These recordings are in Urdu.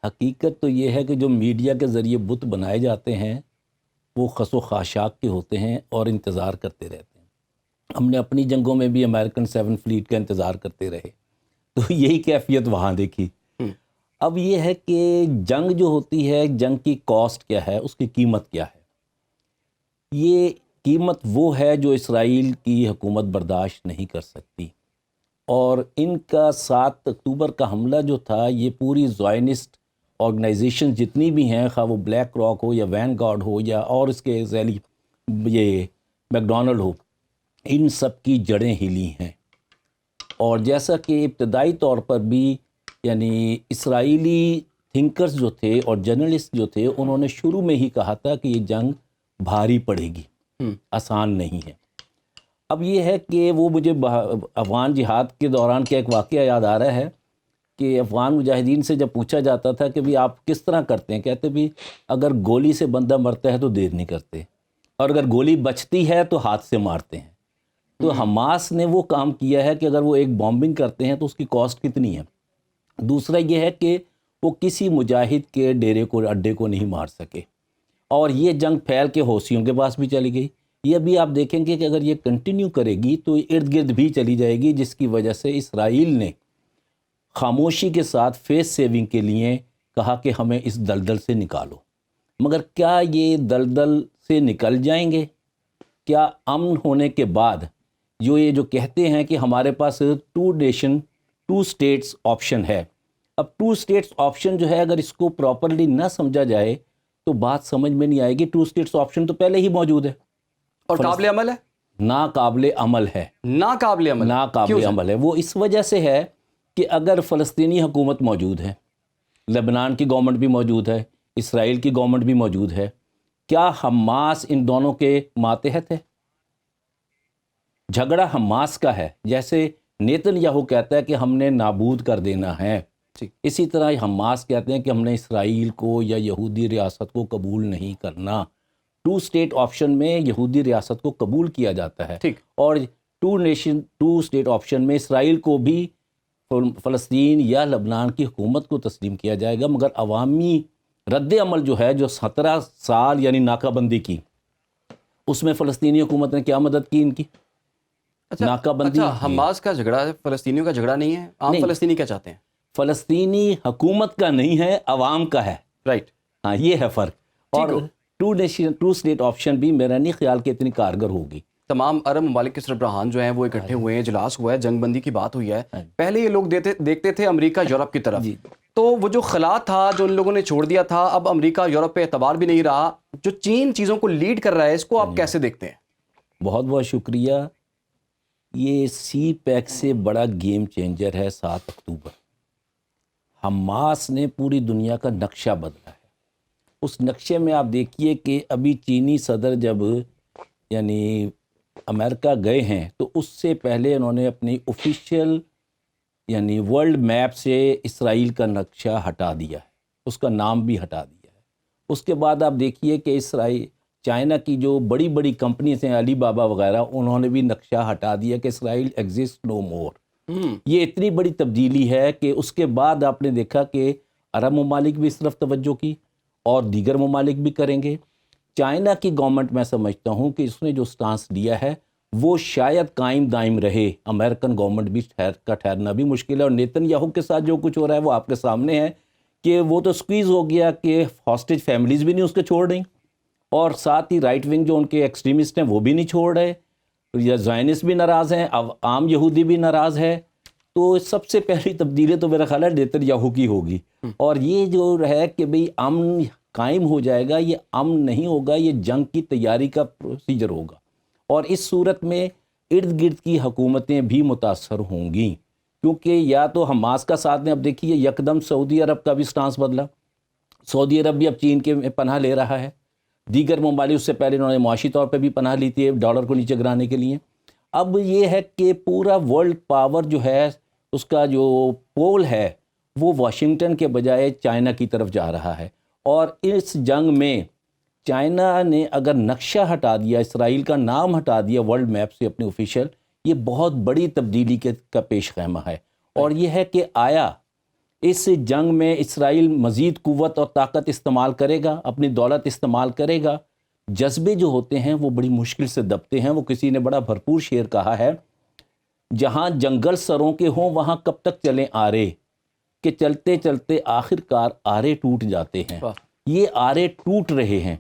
حقیقت تو یہ ہے کہ جو میڈیا کے ذریعے بت بنائے جاتے ہیں وہ خس و خاشاک کے ہوتے ہیں اور انتظار کرتے رہتے ہیں. ہم نے اپنی جنگوں میں بھی امریکن 7 فلیٹ کا انتظار کرتے رہے, تو یہی کیفیت وہاں دیکھی. اب یہ ہے کہ جنگ جو ہوتی ہے, جنگ کی کاسٹ کیا ہے, اس کی قیمت کیا ہے. یہ قیمت وہ ہے جو اسرائیل کی حکومت برداشت نہیں کر سکتی. اور ان کا 7 اکتوبر کا حملہ جو تھا, یہ پوری زائنسٹ آرگنائزیشن جتنی بھی ہیں, خواہ وہ بلیک راک ہو یا وین گارڈ ہو یا اور اس کے ذیلی یہ میکڈونلڈ ہو, ان سب کی جڑیں ہلی ہیں. اور جیسا کہ ابتدائی طور پر بھی یعنی اسرائیلی تھنکرز جو تھے اور جرنلسٹ جو تھے, انہوں نے شروع میں ہی کہا تھا کہ یہ جنگ بھاری پڑے گی, آسان نہیں ہے. اب یہ ہے کہ وہ مجھے افغان جہاد کے دوران کا ایک واقعہ یاد آ رہا ہے کہ افغان مجاہدین سے جب پوچھا جاتا تھا کہ بھی آپ کس طرح کرتے ہیں, کہتے بھی اگر گولی سے بندہ مرتا ہے تو دیر نہیں کرتے, اور اگر گولی بچتی ہے تو ہاتھ سے مارتے ہیں. تو حماس نے وہ کام کیا ہے کہ اگر وہ ایک بامبنگ کرتے ہیں تو اس کی کاسٹ کتنی ہے. دوسرا یہ ہے کہ وہ کسی مجاہد کے ڈیرے کو اڈے کو نہیں مار سکے, اور یہ جنگ پھیل کے حوثیوں کے پاس بھی چلی گئی. یہ بھی آپ دیکھیں گے کہ اگر یہ کنٹینیو کرے گی تو ارد گرد بھی چلی جائے گی, جس کی وجہ سے اسرائیل نے خاموشی کے ساتھ فیس سیونگ کے لیے کہا کہ ہمیں اس دلدل سے نکالو. مگر کیا یہ دلدل سے نکل جائیں گے؟ کیا امن ہونے کے بعد جو کہتے ہیں کہ ہمارے پاس 2 نیشن 2 اسٹیٹس آپشن ہے, اب 2 اسٹیٹس آپشن جو ہے اگر اس کو پراپرلی نہ سمجھا جائے تو بات سمجھ میں نہیں آئے گی. 2 اسٹیٹس آپشن تو پہلے ہی موجود ہے اور قابل عمل ہے, ناقابل عمل ہے, ناقابل عمل ہے. وہ اس وجہ سے ہے کہ اگر فلسطینی حکومت موجود ہے, لبنان کی گورنمنٹ بھی موجود ہے, اسرائیل کی گورنمنٹ بھی موجود ہے, کیا حماس ان دونوں کے ماتحت ہے؟ جھگڑا حماس کا ہے. جیسے نیتن یاہو کہتا ہے کہ ہم نے نابود کر دینا ہے, اسی طرح حماس کہتے ہیں کہ ہم نے اسرائیل کو یا یہودی ریاست کو قبول نہیں کرنا. 2 اسٹیٹ آپشن میں یہودی ریاست کو قبول کیا جاتا ہے, اور 2 اسٹیٹ آپشن میں اسرائیل کو بھی فلسطین یا لبنان کی حکومت کو تسلیم کیا جائے گا. مگر عوامی رد عمل جو ہے, جو 17 سال یعنی ناکہ بندی کی, اس میں فلسطینی حکومت نے کیا مدد کی ان کی؟ ناکہ بندی. حماس کا جھگڑا فلسطینیوں کا جھگڑا نہیں ہے, عام فلسطینی کیا چاہتے ہیں؟ فلسطینی حکومت کا نہیں ہے, عوام کا ہے. رائٹ, ہاں یہ ہے فرق. اور 2 اسٹیٹ آپشن بھی میرا نہیں خیال کہ اتنی کارگر ہوگی. تمام عرب ممالک کے سربراہان جو ہیں وہ اکٹھے ہوئے ہیں, اجلاس ہوا ہے, جنگ بندی کی بات ہوئی ہے. پہلے یہ لوگ دیکھتے تھے امریکہ یورپ کی طرف, تو وہ جو خلا تھا جو ان لوگوں نے چھوڑ دیا تھا, اب امریکہ یورپ پہ اعتبار بھی نہیں رہا. جو چین چیزوں کو لیڈ کر رہا ہے, اس کو آپ کیسے دیکھتے ہیں؟ بہت بہت شکریہ. یہ سی پیک سے بڑا گیم چینجر ہے 7 اکتوبر. حماس نے پوری دنیا کا نقشہ بدلا ہے. اس نقشے میں آپ دیکھیے کہ ابھی چینی صدر جب یعنی امریکہ گئے ہیں تو اس سے پہلے انہوں نے اپنی آفیشیل یعنی ورلڈ میپ سے اسرائیل کا نقشہ ہٹا دیا ہے, اس کا نام بھی ہٹا دیا ہے. اس کے بعد آپ دیکھیے کہ چائنا کی جو بڑی بڑی کمپنیز ہیں, علی بابا وغیرہ, انہوں نے بھی نقشہ ہٹا دیا کہ اسرائیل ایگزسٹ نو مور. یہ اتنی بڑی تبدیلی ہے کہ اس کے بعد آپ نے دیکھا کہ عرب ممالک بھی اس طرف توجہ کی اور دیگر ممالک بھی کریں گے. چائنا کی گورنمنٹ میں سمجھتا ہوں کہ اس نے جو سٹانس لیا ہے وہ شاید قائم دائم رہے. امریکن گورنمنٹ بھی ٹھہرنا بھی مشکل ہے, اور نیتن یاہو کے ساتھ جو کچھ ہو رہا ہے وہ آپ کے سامنے ہے کہ وہ تو سکویز ہو گیا کہ ہاسٹیج فیملیز بھی نہیں اس کے چھوڑ رہی, اور ساتھ ہی رائٹ ونگ جو ان کے ایکسٹریمسٹ ہیں وہ بھی نہیں چھوڑ رہے, یا زائنسٹ بھی ناراض ہیں, عام یہودی بھی ناراض ہے. تو سب سے پہلی تبدیلی تو میرا خیال ہے نیتن یاہو کی ہوگی. اور یہ جو ہے کہ بھئی امن قائم ہو جائے گا, یہ امن نہیں ہوگا, یہ جنگ کی تیاری کا پروسیجر ہوگا. اور اس صورت میں ارد گرد کی حکومتیں بھی متاثر ہوں گی, کیونکہ یا تو حماس کا ساتھ میں اب دیکھیے یکدم سعودی عرب کا بھی سٹانس بدلا. سعودی عرب بھی اب چین کے پناہ لے رہا ہے. دیگر ممالک اس سے پہلے انہوں نے معاشی طور پہ بھی پناہ لی تھی ڈالر کو نیچے گرانے کے لیے. اب یہ ہے کہ پورا ورلڈ پاور جو ہے اس کا جو پول ہے وہ واشنگٹن کے بجائے چائنا کی طرف جا رہا ہے. اور اس جنگ میں چائنا نے اگر نقشہ ہٹا دیا, اسرائیل کا نام ہٹا دیا ورلڈ میپ سے اپنے آفیشیل, یہ بہت بڑی تبدیلی کا پیش خیمہ ہے. اور یہ ہے کہ آیا اس جنگ میں اسرائیل مزید قوت اور طاقت استعمال کرے گا، اپنی دولت استعمال کرے گا. جذبے جو ہوتے ہیں وہ بڑی مشکل سے دبتے ہیں. وہ کسی نے بڑا بھرپور شعر کہا ہے، جہاں جنگل سروں کے ہوں وہاں کب تک چلیں آرے، کہ چلتے چلتے آخر کار آرے ٹوٹ جاتے ہیں. یہ آرے ٹوٹ رہے ہیں،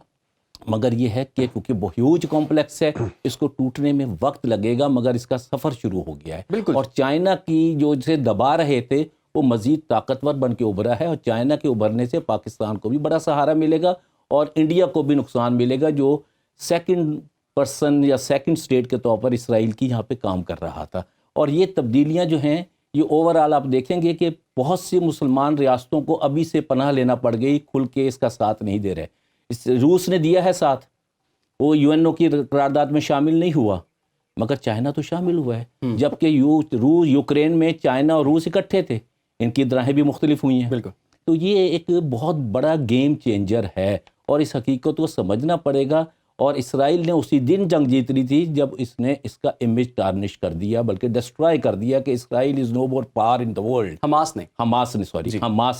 مگر یہ ہے کہ کیونکہ وہ ہیوج کمپلیکس ہے، اس کو ٹوٹنے میں وقت لگے گا، مگر اس کا سفر شروع ہو گیا ہے. بالکل. اور چائنا کی جو اسے دبا رہے تھے وہ مزید طاقتور بن کے ابھرا ہے، اور چائنا کے ابھرنے سے پاکستان کو بھی بڑا سہارا ملے گا اور انڈیا کو بھی نقصان ملے گا، جو سیکنڈ پرسن یا سیکنڈ سٹیٹ کے طور پر اسرائیل کی یہاں پہ کام کر رہا تھا. اور یہ تبدیلیاں جو ہیں یہ اوورآل آپ دیکھیں گے کہ بہت سی مسلمان ریاستوں کو ابھی سے پناہ لینا پڑ گئی، کھل کے اس کا ساتھ نہیں دے رہے. روس نے دیا ہے ساتھ، وہ UNO کی قرارداد میں شامل نہیں ہوا، مگر چائنا تو شامل ہوا ہے. جبکہ یوکرین میں چائنا اور روس اکٹھے تھے، ان کی راہیں بھی مختلف ہوئی ہیں. بالکل. تو یہ ایک بہت بڑا گیم چینجر ہے اور اس حقیقت کو سمجھنا پڑے گا. اور اسرائیل نے اسی دن جنگ جیت لی تھی جب اس نے اس کا امیج ٹارنش کر دیا، بلکہ ڈسٹرائے کر دیا کہ Israel is no more power in the world. Hamas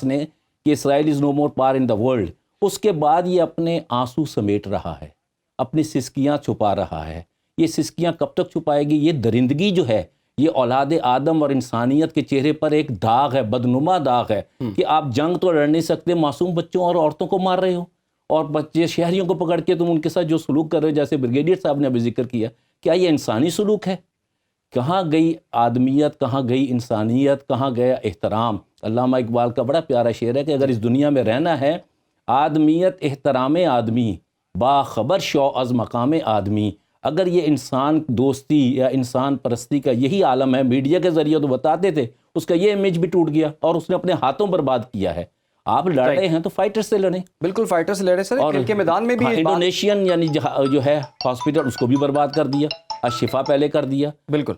نے کہ Israel is no more power in the world. اس کے بعد یہ اپنے آنسو سمیٹ رہا ہے، اپنی سسکیاں چھپا رہا ہے. یہ سسکیاں کب تک چھپائے گی؟ یہ درندگی جو ہے، یہ اولاد آدم اور انسانیت کے چہرے پر ایک داغ ہے، بدنما داغ ہے کہ آپ جنگ تو لڑ نہیں سکتے، معصوم بچوں اور عورتوں کو مار رہے ہو، اور بچے شہریوں کو پکڑ کے تم ان کے ساتھ جو سلوک کر رہے ہو، جیسے بریگیڈیئر صاحب نے ابھی ذکر کیا. کیا یہ انسانی سلوک ہے؟ کہاں گئی آدمیت، کہاں گئی انسانیت، کہاں گیا احترام؟ علامہ اقبال کا بڑا پیارا شعر ہے کہ اگر اس دنیا میں رہنا ہے، آدمیت احترام آدمی، باخبر شو از مقام آدمی. اگر یہ انسان دوستی یا انسان پرستی کا یہی عالم ہے، میڈیا کے ذریعے تو بتاتے تھے، اس کا یہ امیج بھی ٹوٹ گیا اور اس نے اپنے ہاتھوں برباد کیا ہے. آپ لڑ رہے ہیں تو فائٹر سے لڑیں. بالکل فائٹر سے لڑیں سر. کھیل کے میدان میں بھی انڈونیشین یعنی جو ہے ہاسپٹل، اس کو بھی برباد کر دیا، الشفا پہلے کر دیا. بالکل.